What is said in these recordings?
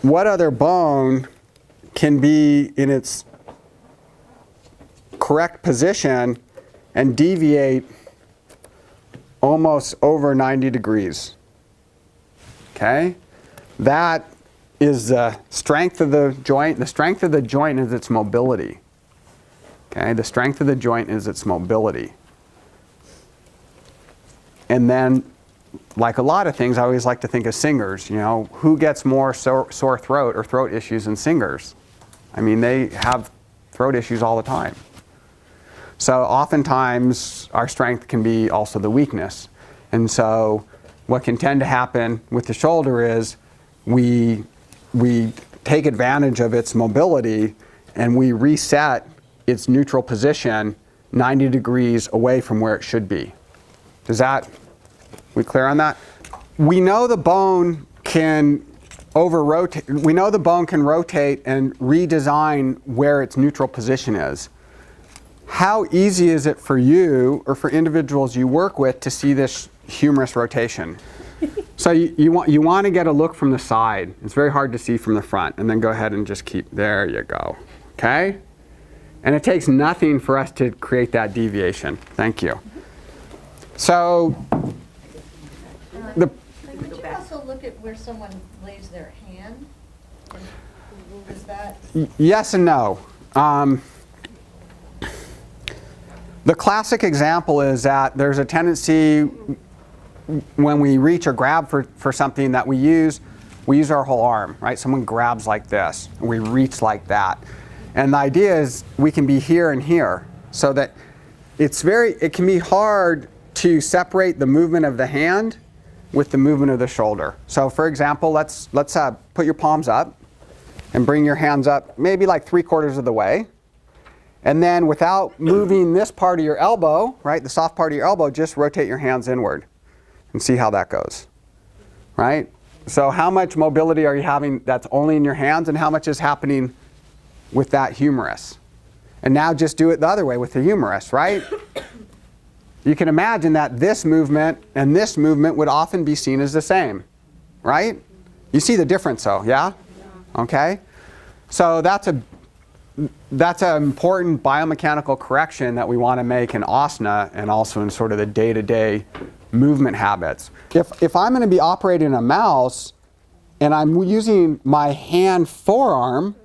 what other bone can be in its correct position and deviate almost over 90 degrees? Okay? That is the strength of the joint. The strength of the joint is its mobility. Okay? The strength of the joint is its mobility. And then, like a lot of things, I always like to think of singers. You know, who gets more sore throat or throat issues than singers? I mean, they have throat issues all the time. So oftentimes, our strength can be also the weakness. And so what can tend to happen with the shoulder is we take advantage of its mobility and we reset its neutral position 90 degrees away from where it should be. We clear on that? We know the bone can rotate and redesign where its neutral position is. How easy is it for you or for individuals you work with to see this humerus rotation? So you want to get a look from the side. It's very hard to see from the front. And then go ahead and just there you go. Okay? And it takes nothing for us to create that deviation. Thank you. So, could you also look at where someone lays their hand? Is that? Yes and no. The classic example is that there's a tendency when we reach or grab for something that we use our whole arm, right? Someone grabs like this, and we reach like that. And the idea is we can be here and here, so that it can be hard to separate the movement of the hand with the movement of the shoulder. So for example, let's put your palms up and bring your hands up maybe like 3/4 of the way. And then without moving this part of your elbow, right, the soft part of your elbow, just rotate your hands inward and see how that goes, right? So how much mobility are you having that's only in your hands, and how much is happening with that humerus? And now just do it the other way with the humerus, right? You can imagine that this movement and this movement would often be seen as the same, right? You see the difference though, yeah? Okay? So that's an important biomechanical correction that we want to make in asana and also in sort of the day-to-day movement habits. If I'm going to be operating a mouse and I'm using my hand forearm,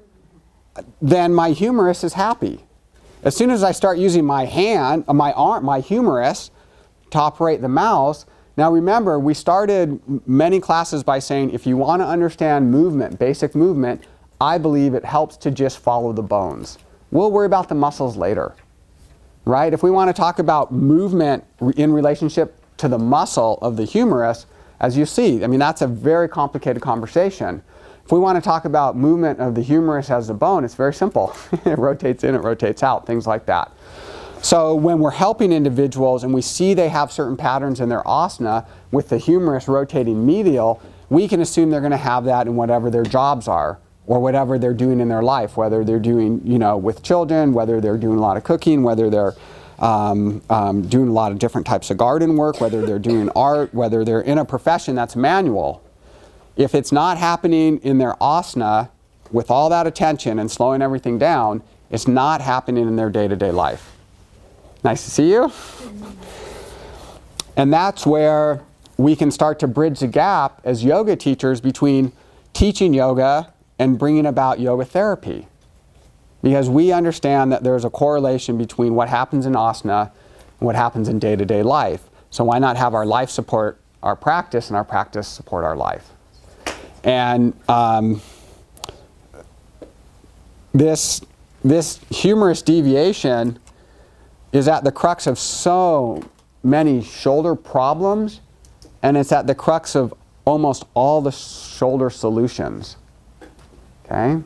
then my humerus is happy. As soon as I start using my hand, my humerus to operate the mouse, now remember, we started many classes by saying if you want to understand movement, basic movement, I believe it helps to just follow the bones. We'll worry about the muscles later, right? If we want to talk about movement in relationship to the muscle of the humerus, as you see, I mean, that's a very complicated conversation. If we want to talk about movement of the humerus as a bone, it's very simple. It rotates in, it rotates out, things like that. So when we're helping individuals and we see they have certain patterns in their asana with the humerus rotating medial, we can assume they're going to have that in whatever their jobs are or whatever they're doing in their life, whether they're doing, with children, whether they're doing a lot of cooking, whether they're doing a lot of different types of garden work, whether they're doing art, whether they're in a profession that's manual. If it's not happening in their asana with all that attention and slowing everything down, it's not happening in their day-to-day life. Nice to see you. And that's where we can start to bridge the gap as yoga teachers between teaching yoga and bringing about yoga therapy. Because we understand that there's a correlation between what happens in asana and what happens in day-to-day life. So why not have our life support our practice and our practice support our life? And this humerus deviation is at the crux of so many shoulder problems, and it's at the crux of almost all the shoulder solutions. Okay?